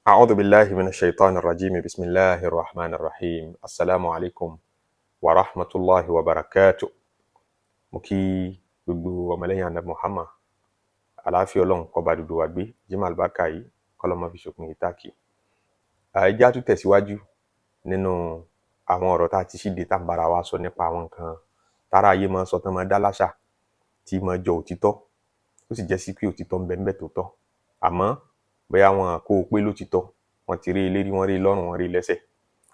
أعوذ بالله من الشيطان الرجيم بسم الله الرحمن الرحيم السلام عليكم ورحمة الله وبركاته. mo kí gbogbo ọmọlẹ́yìn Ànábì Muhammad àlàáfíà Ọlọ́run kó bá dúdú wa gbé Jímọ̀ àlùbáríkà yìí kọ́lọ́mọ fi ṣòpin ìtàkì. ẹ jẹ́ á tún tẹ̀síwájú nínú àwọn ọ̀rọ̀ tá a ti ṣíde tá ń bára wa sọ nípa àwọn nǹkan tára ayé máa ń sọ tán máa dá láṣà tí máa jọ òtítọ́ ó sì jẹ́ sí pé òtítọ́ ń bẹ ńbẹ̀ tó tọ́ àmọ́ bóyá wọn kó o pé lótìtọ́ wọn ti rí i lérí wọn rí i lọ́rùn wọn rí i lẹ́sẹ̀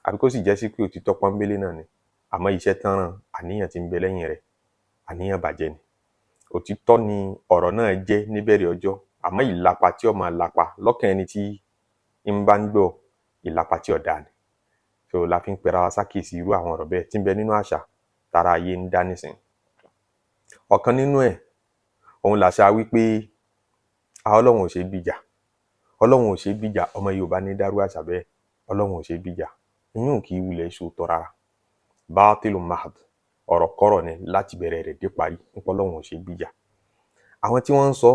àbí kó sì jẹ́ sí pé òtítọ́ pọ́nbélé náà ni àmọ́ iṣẹ́ tán ràn àníyàn tí ń bẹ lẹ́yìn rẹ̀ àníyàn bàjẹ́ ni. òtítọ́ ni ọ̀rọ̀ náà jẹ́ níbẹ̀rẹ̀ ọjọ́ àmọ́ ìlapa tí ó máa lapa lọ́kàn ẹni tí ń bá ń gbọ́ ìlapa tí ó dáa ni. so la fi ń pera wa sákèsí irú àwọn ọ̀rọ̀ bẹ́ẹ̀ tí ń bẹ nínú àṣà tára ayé ń dá nísìn. ọ̀kan nínú ẹ̀ òun làṣà wípé Ọlọ́run ò ṣe é bíjà Ọlọ́run ò ṣe é bíjà ọmọ Yorùbá ní dárú àṣà bẹ́ẹ̀ Ọlọ́run ò ṣe é bíjà ìyún kì í wulẹ̀ ṣòótọ́ rárá bátílù mahad ọ̀rọ̀ kọ́rọ̀ ni láti bẹ̀rẹ̀ rẹ̀ dé parí nípa Ọlọ́run ò ṣe é bíjà. àwọn tí wọ́n ń sọ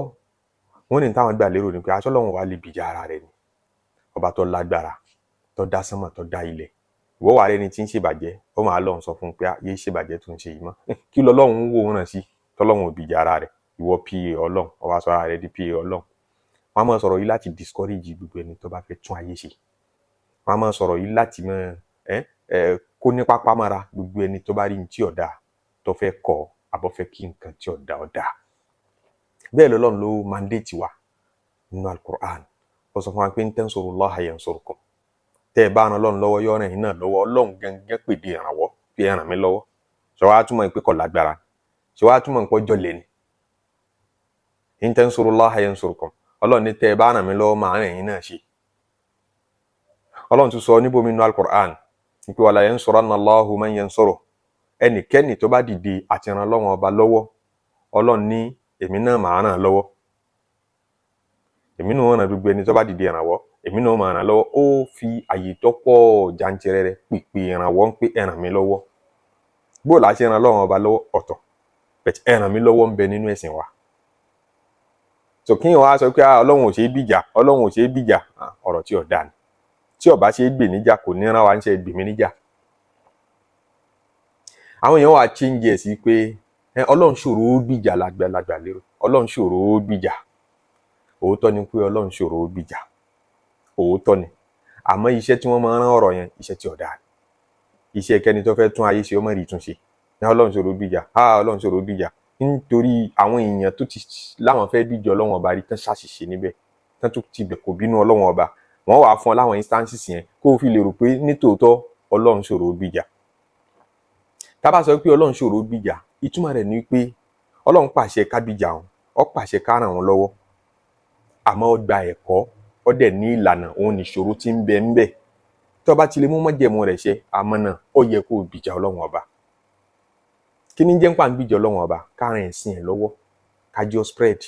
wọ́n ní táwọn gbà lérò ni pé aṣọ Ọlọ́run wà lè bíjà ara rẹ̀ ni ọba tó lágbára tó dá sánmọ̀ tó dá ilẹ̀ ìwọ wà rẹni tí ń ṣèbàjẹ́ ó máa lọ́run sọ fún un pé yé ṣèbàjẹ́ tó ń ṣe yìí mọ́ kí lọ́lọ́run wò ràn sí tọ́lọ́run ò bíjà ara rẹ̀ ìwọ pa Ọlọ́run ó wá sọ ara rẹ̀ di pa Ọlọ́run. wọ́n á máa sọ̀rọ̀ yìí láti discourage gbogbo ẹni tó bá fẹ́ tún ayé ṣe wọ́n á máa sọ̀rọ̀ yìí láti máa kó ní pápá mára gbogbo ẹni tó bá rí ní tí ọ̀dà tó fẹ́ kọ́ àbọ̀ fẹ́ kí nǹkan tí ọ̀dà ọ̀dà. bẹ́ẹ̀ lọ́lọ́run ló mandate wa nínú Al-Qur'an ó sọ fún wa pé in tansurullaha yansurkum tẹ́ ẹ bá ran Ọlọ́run lọ́wọ́ yóò ràn yín náà lọ́wọ́ Ọlọ́run gangan pèdè ìrànwọ́ pé ẹ ràn mí lọ́wọ́ ṣé wàá túmọ̀ pé kò lágbára ṣé wàá túmọ̀ pé ọjọ́ lẹ́ni in tansurullaha yansurkum Ọlọ́run ní tẹ́ ẹ bá ràn mí lọ́wọ́ máa ràn yín náà ṣe. Ọlọ́run tún sọ níbòmí nínú Al-Qur'an pé wala yansuranna Allahu man yansuruh ẹnikẹ́ni tó bá dìde àti ran Ọlọ́run ọba lọ́wọ́ Ọlọ́run ní èmi náà máa ràn lọ́wọ́ èmi náà ràn gbogbo ẹni tó bá dìde ìrànwọ́ èmi náà máa ràn lọ́wọ́ ó fi àyè tó pọ̀ jàǹtìrẹrẹ pèpè ìrànwọ́ ń pé ẹ ràn mí lọ́wọ́ bó la ṣe ran Ọlọ́run ọba lọ́wọ́ ọ̀tọ̀ bẹ́ẹ̀ ẹ ràn mí lọ́wọ́ ń bẹ nínú ẹ̀sìn wa. so kí wọ́n á sọ pé Ọlọ́run ò ṣe é bíjà Ọlọ́run ò ṣe é bíjà ọ̀rọ̀ tí ò dáa ni tí ó bá ṣe é gbè níjà kò ní rán wa ń ṣe gbè mí níjà. àwọn èèyàn wà change ẹ̀ sí pé Ọlọ́run ṣòro ó gbìjà lágbàlagbà lérò Ọlọ́run ṣòro ó gbìjà òótọ́ ni pé Ọlọ́run ṣòro ó gbìjà òótọ́ ni àmọ́ iṣẹ́ tí wọ́n máa ń rán ọ̀rọ̀ yẹn iṣẹ́ tí ò dáa ni iṣẹ́ kẹ́ni tó fẹ́ tún ayé ṣe ó mọ̀ rí túnṣe Ọlọ́run ṣòro ó gbìjà Ọlọ́run ṣòro ó gbìjà nítorí àwọn èèyàn tó ti láwọn fẹ́ bíjọ Ọlọ́run ọba rí tán ṣàṣìṣe níbẹ̀ tán tó ti bẹ̀ kò bínú Ọlọ́run ọba wọ́n wàá fún ọ láwọn instances yẹn kó o fi lè rò pé nítòótọ́ Ọlọ́run ṣòro ó gbìjà. tá bá sọ pé Ọlọ́run ṣòro ó gbìjà ìtumọ̀ rẹ̀ ni pé Ọlọ́run pàṣẹ ká bíjà wọn ó pàṣẹ ká ràn wọn lọ́wọ́ àmọ́ ó gba ẹ̀kọ́ ó dẹ̀ ní ìlànà òun nìṣòro tí ń bẹ ń bẹ tó bá ti lè mú májẹ̀mú rẹ̀ ṣe àmọ́ náà ó yẹ kó o bíjà Ọlọ́run ọba. kí ni jẹ́ ń pa ń bíjà Ọlọ́run ọba káàrin ẹ̀sìn ẹ̀ lọ́wọ́ kájọ spread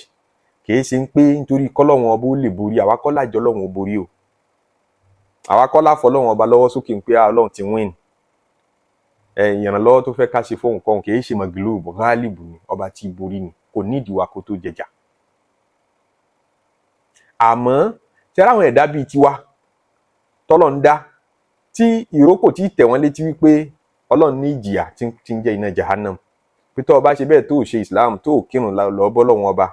kìí ṣe ń pé nítorí kọ́lọ́run ọba ó lè borí àwa kọ́ lájọ Ọlọ́run ó borí o àwa kọ́ láfọ Ọlọ́run ọba lọ́wọ́ sókè ń pé Ọlọ́run ti win ìrànlọ́wọ́ tó fẹ́ ká ṣe fóun kan kìí ṣe mọ̀gìlúùbù ghálíbù ni ọba tí borí ni kò nídìí wa kó tó jẹjà. àmọ́ tẹ́lá àwọn ẹ̀dá bíi tiwa tọ́lọ̀ ń dá tí ìrókò tí tẹ̀ wọ́n létí wípé Ọlọ́run ní ìjìyà tí ń jẹ́ iná jahannam pé tó o bá ṣe bẹ́ẹ̀ tó o ṣe Islam tó o kírun lọ bọ́ lọ́wọ́n ọba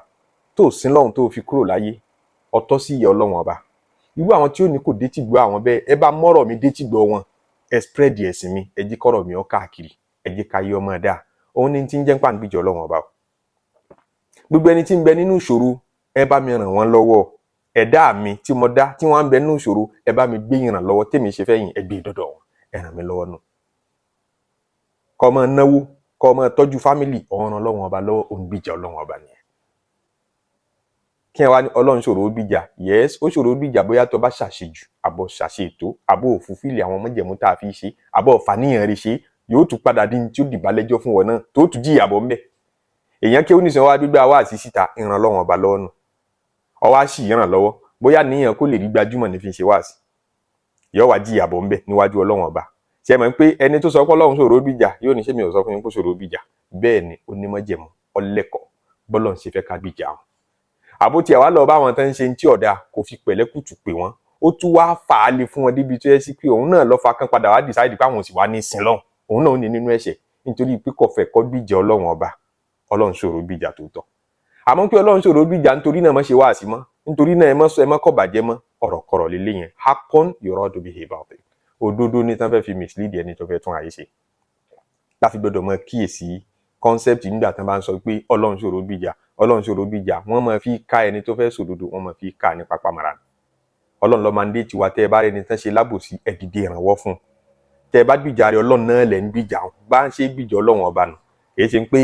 tó o sin lọ́hùn tó o fi kúrò láyé ọ̀tọ̀ sí ìyà Ọlọ́run ọba. irú àwọn tí ó ní kò détí gbọ́ àwọn bẹ́ẹ̀ ẹ bá mọ́rọ̀ mi détí gbọ́ wọn ẹ spread ẹ̀sìn mi ẹ jí kọ́rọ̀ mi ó káàkiri ẹ jí káyé ọmọ dá òun ní tí ń jẹ́ pàǹgbìjọ Ọlọ́run ọba. gbogbo ẹni tí ń bẹ nínú ìṣòro ẹ bá mi ràn wọ́n lọ́wọ́ ẹ̀dá mi tí mo dá tí wọ́n ń bẹ nínú ìṣòro ẹ bá mi gbé ìrànlọ́wọ́ tèmi ṣe fẹ́yìn ẹ gbé dọ́dọ̀ wọn ẹ ràn mí lọ́wọ́ nù. kọ́ ọmọ náwó kọ́ ọmọ tọ́jú fámìlì ọ̀ràn Ọlọ́run ọba lọ́wọ́ òun gbìjà Ọlọ́run ọba nìyẹn. kí ẹ wá ní Ọlọ́run ṣòro ó gbìjà yes ó ṣòro ó gbìjà bóyá tó bá ṣàṣejù àbọ̀ ṣàṣètò àbọ̀ òfúfìlì àwọn májẹ̀mú tá a fi ṣe àbọ̀ fàníyàn rẹ̀ ṣe yóò tún padà dín tí ó dìbà lẹ́jọ́ fún wọn náà tó tún jìyà bọ̀ ńbẹ̀. èèyàn kí ó ní sọ wá gbígbà wá àti síta ìràn Ọlọ́run ọba lọ́wọ́ nù ọwọ́ á sì ìràn lọ́wọ́ bóyá níyàn kó lè rí gbajúmọ̀ ní fi ṣe wá sí yóò wá jìyà bọ̀ ńbẹ̀ níwájú Ọlọ́run ọba. ṣe mọ̀ pé ẹni tó sọ pé Ọlọ́run ṣòro ó gbìjà yóò ní ṣé mi ò sọ fún yín pé ṣòro ó gbìjà bẹ́ẹ̀ ni ó ní májẹ̀mú ọlẹ́kọ̀ọ́ bọ́lọ́run ṣe fẹ́ ká gbìjà wọn. àbó tiẹ̀ wá lọ bá wọn tán ń ṣe tí ọ̀dà kò fi pẹ̀lẹ́kùtù pè wọ́n ó tún wá fà á lè fún wọn débi tó yẹ sí pé òun náà lọ́ fa kán padà wá decide pé àwọn ò sì wá ní sin lọ́hùn òun náà ó ní nínú ẹ̀ṣẹ̀ nítorí pé kò fẹ́ kó gbìjà ọlọ́run ọba ọlọ́run ṣòro gbìjà tó tọ́ àmọ́ pé ọlọ́run ṣòro gbìjà nítorí náà má ṣe wá sí mọ́ nítorí náà ẹ má kọ̀ bàjẹ́ mọ́ ọ̀rọ̀kọ̀rọ̀ lélẹ̀ yẹn hakon yuradu bihi batil òdodo ní tán fẹ́ fi mislead ẹni tó fẹ́ tún ayé ṣe láfi gbọdọ̀ mọ kíyèsí concept nígbà tán bá ń sọ pé ọlọ́run ṣòro gbìjà wọ́n máa fi ká ẹni tó fẹ́ sòdodo wọ́n máa fi ká ní pápá mara ọlọ́run ló mandate wa tẹ́ ẹ bá rẹni tán ṣe lábòsí ẹ dìde ìrànwọ́ fún tẹ́ ẹ bá gbìjà rẹ ọlọ́run náà lẹ̀ ń gbìjà bá ń ṣe gbìjà ọlọ́run ọba nù èyí ṣe ń pé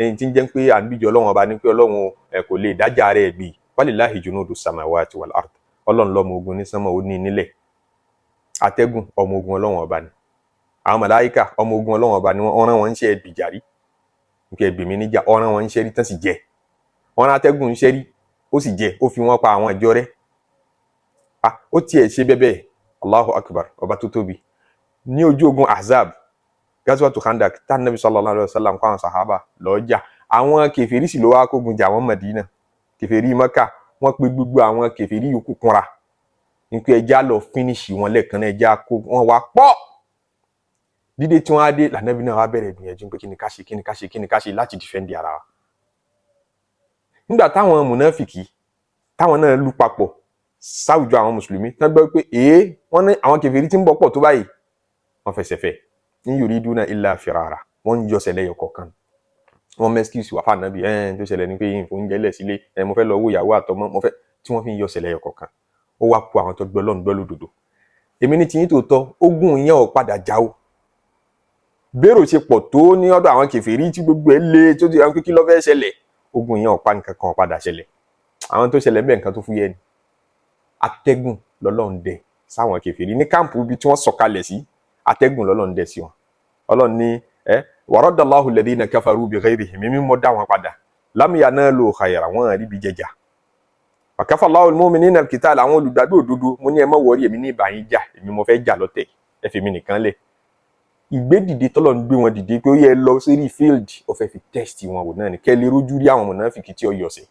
ẹni tí ń jẹ́ pé à ń gbìjà ọlọ́run ọba ní pé ọlọ́run ẹ kò lè dájà rẹ̀ gbì walillahi junudu samawati wal ard ọlọ́run lọ́mọ ogun ní sánmọ̀ ó ní nílẹ̀ atẹ́gùn ọmọ ogun ọlọ́run ọba ni àwọn màláíkà ọmọ ogun ọlọ́run ọba ni wọ́n rán wọn ń ṣe ẹ̀bìjà rí nípa ẹ̀bì mi níjà ọ̀ràn wọn ń ṣe rí tán sì jẹ wọn atẹ́gùn ń ṣe rí ó sì jẹ ó fi wọn pa àwọn ìjọ rẹ̀ ó tiẹ̀ ṣe bẹ́ẹ̀ Allahu akbar ọba tó tóbi ní ojú ogun Ahzab gazwatu Khandak tá Nabi sallallahu alaihi wasallam kó àwọn sàhábà lọ́jà àwọn kèfèrí sì ló wá kógun jà wọ́n Mádínà kèfèrí Mákà wọ́n pe gbogbo àwọn kèfèrí yòókù kúnra nípa ẹja lọ fínísì wọn lẹ́ẹ̀kan náà ẹja kó wọn wá pọ̀ dídé tí wọ́n á dé lànàbí náà wá bẹ̀rẹ̀ ìgbìyànjú pé kí ni ká ṣe láti defend ara wa nígbà táwọn mùnáfìkì táwọn náà lù papọ̀ sáwùjọ àwọn mùsùlùmí tán gbọ́ pé wọ́n ní àwọn kèfèrí tí ń bọ̀ pọ̀ tó báyìí wọ́n fẹsẹ̀ fẹ́ in yuriduna illa firara wọ́n ń yọ sẹ̀lẹ̀ yọkọ̀ọ̀kan wọ́n mẹ́skìsì wà fànàbí tó ṣẹlẹ̀ ní pé yìí fún jẹ́lẹ̀ sílé mo fẹ́ lọ wo ìyàwó àtọmọ mo fẹ́ tí wọ́n fi ń yọ sẹ̀lẹ̀ yọkọ̀ọ̀kan ó wá kó àwọn tó gbọ́ lọ́nà gbọ́ lódodo èmi ní tiyín tòótọ́ ogun yẹn ò padà já o bẹ́rò ṣe pọ̀ tó ní ọ̀dọ̀ àwọn kèfèrí tí gbogbo ẹ̀ lé tó ti àwọn kí ló fẹ́ ṣẹlẹ̀ ogun yẹn ò pa nǹkan kan padà ṣẹlẹ̀ àwọn tó ṣẹlẹ̀ bẹ́ẹ̀ nǹkan tó fúyẹ́ ni atẹ́gùn lọ́lọ́run dẹ sáwọn kèfèrí ní káàmpù ibi tí wọ́n sọ̀kalẹ̀ sí atẹ́gùn lọ́lọ́run dẹ sí wọn ọlọ́run ní waradallahu alladhina kafaru bighayrihim mímí mọ́ dá wọn padà lam yanalu khayra wọn rí bí jẹjà wa kafallahu almu'minina alqital àwọn olùgbàgbọ́ òdodo mo ní ẹ má wọrí èmi ní ìbáyín jà èmi mo fẹ́ jà lọ́tẹ̀ ẹ fi mi nìkan lẹ̀ ìgbédìde tọ́lọ̀ ń gbé wọn dìde pé ó yẹ lọ sórí field ó fẹ́ fi test wọn wò náà ní kẹ́ lè rójú rí àwọn mùnáfìkì tí ó yọ sí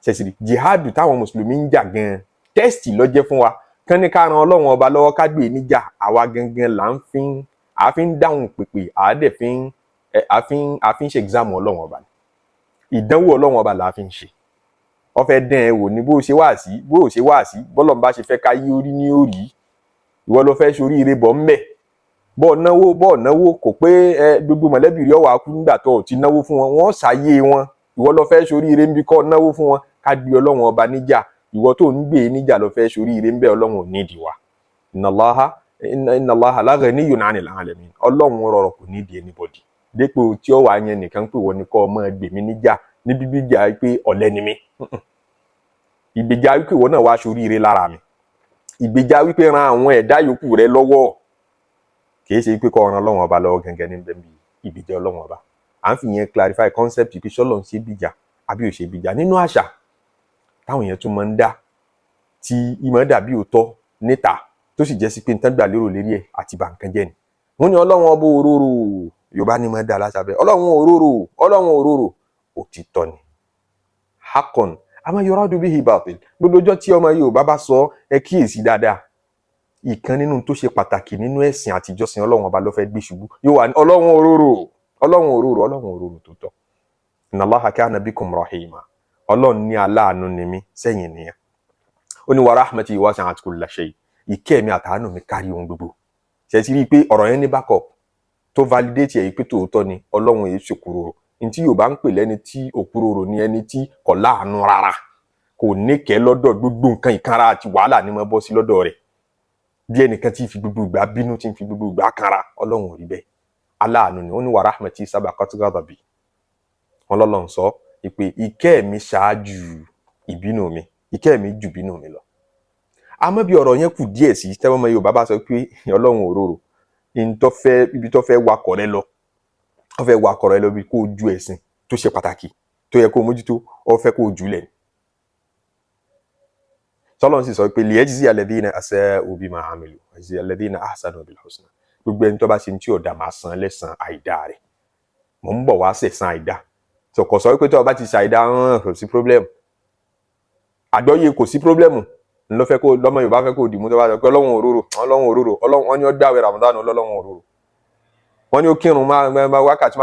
ṣẹ̀ṣìrì jihadu táwọn mùsùlùmí ń jà gan test ló jẹ́ fún wa kán ní ká ran ọlọ́run ọba lọ́wọ́ ká gbé níjà àwa gangan là ń fi ń dáhùn pèpè àádẹ́ fi ń ṣe exam ọlọ́run ọba ìdánwò ọlọ́run ọba là á fi ń ṣe ó fẹ́ dán ẹ wò ní bó ṣe wá sí bọ́lọ́run bá ṣe fẹ́ ká yí orí ní orí ìwọ ló fẹ́ sórí ire bọ̀ ńbẹ̀ bọ́ọ̀ náwó kò pé gbogbo mọ̀lẹ́bí rí ọwọ́ akú nígbà tó ti náwó fún wọn wọ́n ṣàyé wọn ìwọ ló fẹ́ sórí ire níbi kọ́ náwó fún wọn ká gbé ọlọ́run ọba níjà ìwọ tó ń gbé níjà ló fẹ́ sórí ire ńbẹ̀ ọlọ́run ò nídìí wa inna Allaha la ghaniyyun 'anil 'alamin ọlọ́run rọrọ̀ kò nídìí anybody dépò tí ó wà yẹn nìkan pé wọ́n ní kọ́ ọmọ gbèmí níjà níbi gbíjà pé ọ̀lẹ ni mí ìgbèjà wípé ìwọ náà wá sórí ire lára mi ìgbèjà wípé ran àwọn ẹ̀dá yòókù rẹ lọ́wọ́ kìí ṣe pé kọ́ ran ọlọ́run ọba lọ́wọ́ gẹ́gẹ́ ní bẹ́ẹ̀ bí ìgbèjà ọlọ́run ọba à ń fi yẹn clarify concept pé ṣọ́lọ́run ṣe bìjà àbí ò ṣe bìjà nínú àṣà táwọn èèyàn tún máa ń dá tí ìmọ̀ dàbí òótọ́ níta tó sì jẹ́ sí pé nǹkan gbà lérò lérí ẹ̀ àti bà nǹkan jẹ́ ni wọ́n ní ọlọ́run ọba òróró yorùbá ni máa dá aláṣàbẹ̀ ọlọ́run òróró òtítọ́ ni hakon àmọ́ yuradu bihi batil gbogbo ọjọ́ tí ọmọ Yorùbá bá sọ ẹ kíyèsí dáadáa ìkan nínú tó ṣe pàtàkì nínú ẹ̀sìn àti ìjọsìn ọlọ́run ọba ló fẹ́ gbé ṣubú yóò wà ní ọlọ́run òróró tó tọ́ inna Allaha kana bikum rahima ọlọ́run ní aláàánú ni mí sẹ́yìn nìyẹn ó ní wa rahmati wasi'at kulla shay ìkẹ́ mi àtàánú mi kárí ohun gbogbo ṣe ti rí i pé ọ̀rọ̀ yẹn ní backup tó validate ẹ̀ pé tòótọ́ ni ọlọ́run èyí ṣòkòrò ní tí Yorùbá ń pè lẹ́ni tí òkúròrò ni ẹni tí kò láàánú rárá kò níkẹ́ lọ́dọ̀ gbogbo nǹkan ìkanra àti wàhálà ní máa bọ́ sí lọ́dọ̀ rẹ̀ bí ẹnìkan tí fi gbogbo ìgbà bínú tí fi gbogbo ìgbà kanra ọlọ́run ò rí bẹ́ẹ̀ aláàánú ni ó ní wa rahmati sabaqat ghadabi wọn lọ́lọ́run sọ pé ìkẹ́ mi ṣáájú ìbínú mi ìkẹ́ mi jù bínú mi lọ àmọ́ bí ọ̀rọ̀ yẹn kù díẹ̀ sí tẹ́wọ́n ọmọ Yorùbá bá sọ pé ọlọ́run òróró ibi tó fẹ́ wakọ̀ rẹ lọ ó fẹ́ wakọ̀ rẹ lọ bí kó ju ẹ̀sìn tó ṣe pàtàkì tó yẹ kó mójútó ó fẹ́ kó jùlẹ̀ sọlọ́n sì sọ pé liyajzi alladhina asa'u bima 'amilu wa yajzi alladhina ahsanu bil husna gbogbo ẹni tó bá ṣe tí ò dá máa san lẹ́san àìdá rẹ̀ mò ń bọ̀ wá sẹ̀san àìdá sọ̀kọ̀ sọ pé tó o bá ti ṣàìdá kò sí problem àgbọ́yé kò sí problem ńlọ fẹ́ kó lọ́mọ Yorùbá fẹ́ kó dìmú tó bá sọ pé Ọlọ́run òróró Ọlọ́run wọ́n ní ó gbààwẹ̀ Ramadan Ọlọ́run òróró wọ́n ní ó kírun máa wákàtí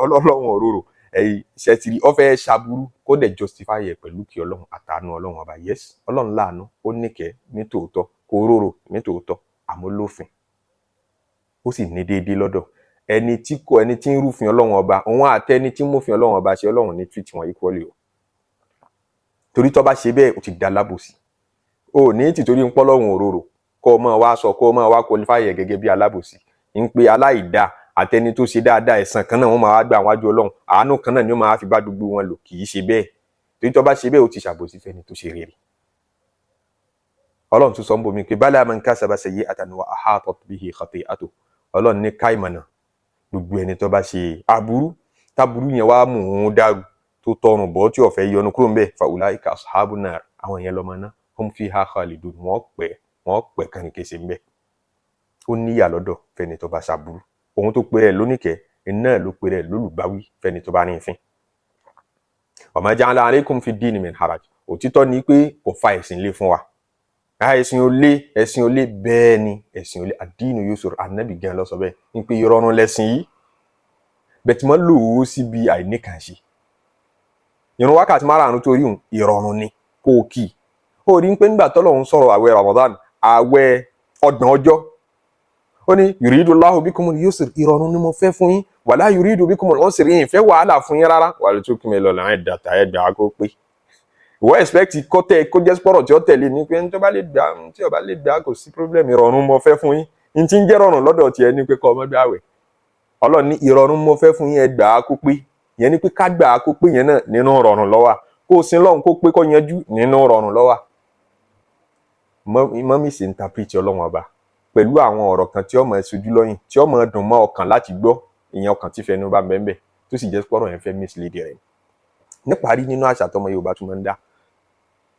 Ọlọ́run òróró ẹ̀yìn ṣẹ́tìrì ó fẹ́ ṣàbúrú kó dẹ̀ justify ẹ̀ pẹ̀lú kí Ọlọ́run àtàánú Ọlọ́run ọba yes Ọlọ́run láàánú ó níkẹ́ ní tòótọ́ kó róró ní tòótọ́ àmọ́ lófin ó sì ní déédéé lọ́dọ̀ ẹni tí ń rúfin Ọlọ́run ọba òun àti ẹni tí ń mófin Ọlọ́run ọba ṣe Ọlọ́run ní treat wọn equally o torí tó bá ṣe bẹ́ẹ̀ ó ti dá lábòsí o ní tìtorí ń pọ́lọ́run òróró kó o máa wá sọ kó o máa wá qualify ẹ̀ gẹ́gẹ́ bí alábòsí ń pe aláìdá àtẹni tó ṣe dáadáa ẹ̀san kan náà wọ́n máa wá gbà wájú Ọlọ́run àánú kan náà ni ó máa fi bá gbogbo wọn lò kì í ṣe bẹ́ẹ̀ torí tó bá ṣe bẹ́ẹ̀ ó ti ṣàbòsí fẹ́ni tó ṣe rere Ọlọ́run tún sọ ń bomi pé bala man kasaba sayyi'atan wa ahatat bihi khati'atuhu Ọlọ́run ní káìmọ̀nà gbogbo ẹni tó bá ṣe aburú táburú yẹn wá mú un dàrú tó tọrùn bọ́ tí ó fẹ́ yọnu kúrò ńbẹ̀ fa ulaika ashabun nar àwọn yẹn lọ́mọ náà hum fiha khalidun wọ́n pẹ́ kànìkèsè ńbẹ̀ ó níyà lọ́dọ̀ fẹ́ni tó bá ṣaburú òun tó pèrè lóníkẹ́ iná ló pèrè lólùbáwí fẹ́ni tó bá ní ìfín wa ma ja'ala alaykum fi ddini min haraj òtítọ́ ni pé kò fa ẹ̀sìn lé fún wa ẹ̀sìn ò lé bẹ́ẹ̀ ni ẹ̀sìn ò lé ad-dinu yusr Ànábì gan ló sọ bẹ́ẹ̀ ní pé ìrọ̀rùn lẹ́sìn yìí bẹ̀tí mọ́ lò ó síbi àìníkànṣe ìrun wákàtí márùn-ún tó rí ìrọ̀rùn ni kó o kì í ó rí pé nígbà tọ́lọ́run sọ̀rọ̀ àwẹ̀ Ramadan àwẹ̀ 30 ọjọ́ ó ní yuridullahu bikumul yusr ìrọ̀rùn ni mo fẹ́ fún yín wala yuridu bikumul usr yín fẹ́ wàhálà fún yín rárá wàlú tó kí mi lọ láwọn ìdàtà ẹgbàá kó pé ìwọ expect kó jẹ́ spọ́rọ̀ tí ó tẹ̀lé ní pé tí ó bá lè gbà kò sí problem ìrọ̀rùn mo fẹ́ fún yín ní tí ń jẹ́ rọrùn lọ́dọ̀ tiẹ̀ ní pé kọ́ ọmọ gbààwẹ̀ Ọlọ́run ní ìrọ̀rùn mo fẹ́ fún yín ẹgbàá kó pé yẹn ni pé ká gbà kó pé yẹn náà nínú rọrùn ló wà kó o sin lọ́run kó pé kó yanjú nínú rọrùn ló wà mọ́mí sì interpret Ọlọ́run ọba pẹ̀lú àwọn ọ̀rọ̀ kan tí ó máa ṣojú lọ́yìn tí ó máa dùn mọ́ ọkàn láti gbọ́ ìyẹn ọkàn tí fẹnu bá bẹ́ẹ̀ tó sì jẹ́ spọ́rọ̀ yẹn fẹ́ mislead rẹ̀ níparí nínú àṣà tọmọ Yorùbá tún máa ń dá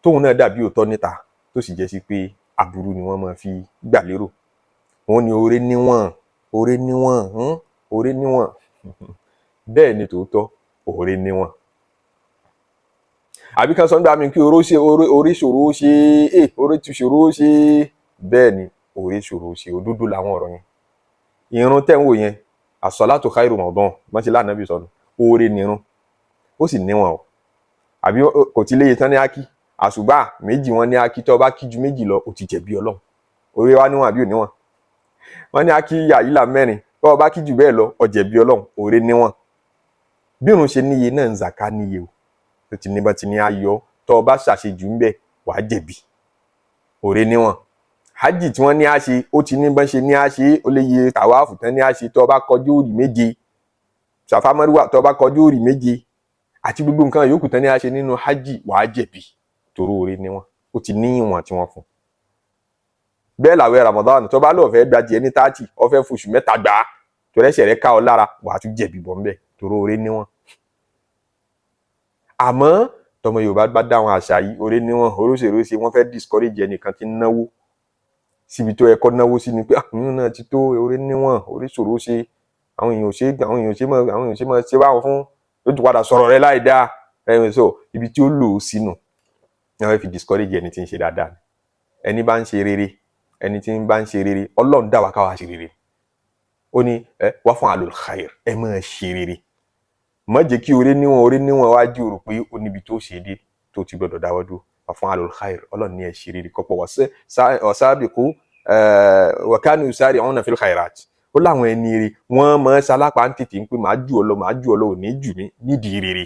tóun náà dàbí òótọ́ níta tó sì jẹ́ sí pé aburú ni wọ́n máa fi gbà lérò wọ́n ní oore níwọ̀n bẹ́ẹ̀ ni tòótọ́ oore níwọ̀n àbí kan sọ ń gbà mí kí oore ṣòro ṣe oore ti ṣòro ṣe bẹ́ẹ̀ ni oore ṣòro ṣe òdodo làwọn ọ̀rọ̀ yẹn ìrun tẹ́ ń wò yẹn as-salatu khairu Ramadan mọ́tí lánàbì sọnù oore nírun ó sì níwọ̀n o àbí kò tí léye tán ní ákí àṣùbà méjì wọn ní ákí tó bá kí ju méjì lọ ó ti jẹ̀bi Ọlọ́run oore wa níwọ̀n àbí ò níwọ̀n wọn ní ákí àyílà 4 tó bá kí ju bẹ́ẹ̀ lọ ó jẹ̀bi Ọlọ́run oore níwọ̀n bí òun ṣe níye náà ń zàká níye o tó ti ní bá ti ní ayọ̀ tó bá ṣàṣejù ń bẹ̀ wàá jẹ̀bi oore níwọ̀n hajj tí wọ́n ní á ṣe ó ti ní bá ṣe ní á ṣe ó lè yẹ tàwáàfù tán ní á ṣe tó bá kọjú òrì 7 Sàfà Márúwà tó bá kọjú òrì 7 àti gbogbo nǹkan yòókù tán ní á ṣe nínú hajj wàá jẹ̀bi torí oore níwọ̀n ó ti ní ìwọ̀n tí wọ́n fún bẹ́ẹ̀ làwẹ̀ Ramadan tó bá lọ́ọ̀ fẹ́ gbajì ẹni 30 ó fẹ́ fòṣù 3 gbà á tó rẹ́sẹ̀ rẹ̀ ká ọ lára wàá tún jẹ̀bi bọ́ ńbẹ̀ torí oore níwọ̀n àmọ́ tọmọ Yorùbá bá dá àwọn àṣà yìí oore níwọ̀n oróṣèróṣe wọ́n fẹ́ discourage ẹnìkan tí ń náwó síbi tó ẹ̀kọ́ náwó sí ni pé àwọn náà ti tó oore níwọ̀n oore ṣòro ṣe àwọn èèyàn ṣe máa ṣe báwọn fún ló ti padà sọ̀rọ̀ rẹ láì dáa so ibi tí ó lò ó sínú ni wọ́n fi discourage ẹni tí ń ṣe dáadáa ẹni bá ń ṣe rere Ọlọ́run dá wa káwa ṣe rere ó ní wá fún alul khair ẹ máa ṣe rere má jẹ́ kí oore níwọ̀n wá jí o rò pé ó níbi tó ṣe dé tó ti gbọdọ̀ dáwọ́ dúró wá fún alul khair Ọlọ́run ní ẹ ṣe rere kọ́pọ̀ wasabiqu wa kanu yusari'una fil khairat ó láwọn ẹni rere wọ́n máa ṣalápá ń tètè ń pé màá jù ọ lọ ò ní jù mí nídìí rere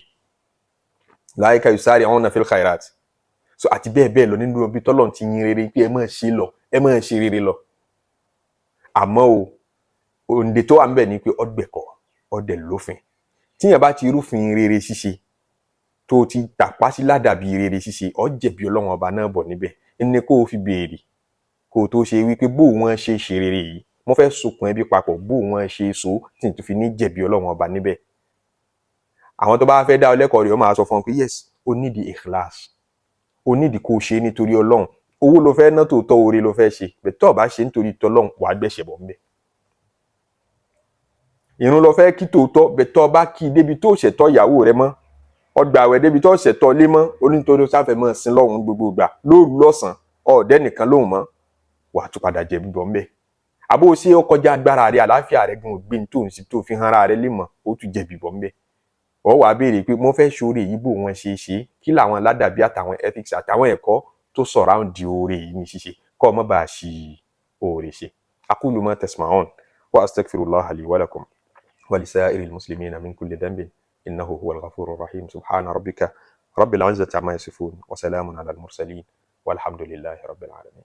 laika yusari'una fil khairat so àti bẹ́ẹ̀ bẹ́ẹ̀ lọ nínú ibi tọ́lọ́run ti yin rere pé ẹ máa ṣe rere lọ àmọ́ o òǹdè tó wà ń bẹ̀ ni pé ọgbẹ̀kọ̀ ọdẹ lófin tíyàn bá ti rúfin rere ṣíṣe tó ti tàpá sí ládàbí rere ṣíṣe ó jẹ̀bi Ọlọ́run ọba náà bọ̀ níbẹ̀ ní kó o fi béèrè kó o tó ṣe wípé bó wọn ṣe rere yìí mo fẹ́ sokùn ẹbí papọ̀ bó wọn ṣe so tí n tó fi ní jẹ̀bi Ọlọ́run ọba níbẹ̀ àwọn tó bá fẹ́ dá ọ lẹ́kọ̀ọ́ rẹ̀ ó máa sọ fún ọ pé yes o need ikhlas o need kó o ṣe nítorí Ọlọ́run owó ló fẹ́ ná tòótọ́ oore ló fẹ́ ṣe bẹ́ẹ̀ tó o bá ṣe nítorí tọ́lọ́run wàá gbẹ̀ṣẹ̀ bọ̀ ńbẹ̀ ìrun ló fẹ́ kí tòótọ́ bẹ́ẹ̀ tó o bá kí débi tó ṣẹ̀tọ́ ìyàwó rẹ mọ́ ọgbà àwẹ̀ débi tó ṣẹ̀tọ́ lé mọ́ onítorí sáfẹ́ mọ́ sin lọ́hùn gbogbo ìgbà lóru lọ́sàn ọ̀ọ́dẹ́ nìkan lóhùn mọ́ wàá tún padà jẹ̀bi bọ́ ńbẹ̀. àbó ṣé ó kọjá agbára rẹ àlàáfíà rẹ gan ògbé tó ń sí tó fi hàn ara rẹ lè mọ̀ ó tún jẹ̀bi bọ́ ńbẹ̀. ọ wàá béèrè pé mo fẹ́ ṣoore yìí bò wọn ṣe é ṣe kí làwọn ládàbí àtàwọn ethics àtàwọn ẹ̀kọ́ tó surround oore yìí ní ṣíṣe kọ́ ọ má bàa ṣi oore ṣe. aqulu ma tasma'un wa astaghfirullaha li wa lakum wa lisa'iril muslimina min kulli dhanbin innahu huwal ghafurur rahim. subhana rabbika rabbil izzati amma yasifun wa salamun ala al mursalin walhamdulillahi rabbil alamin.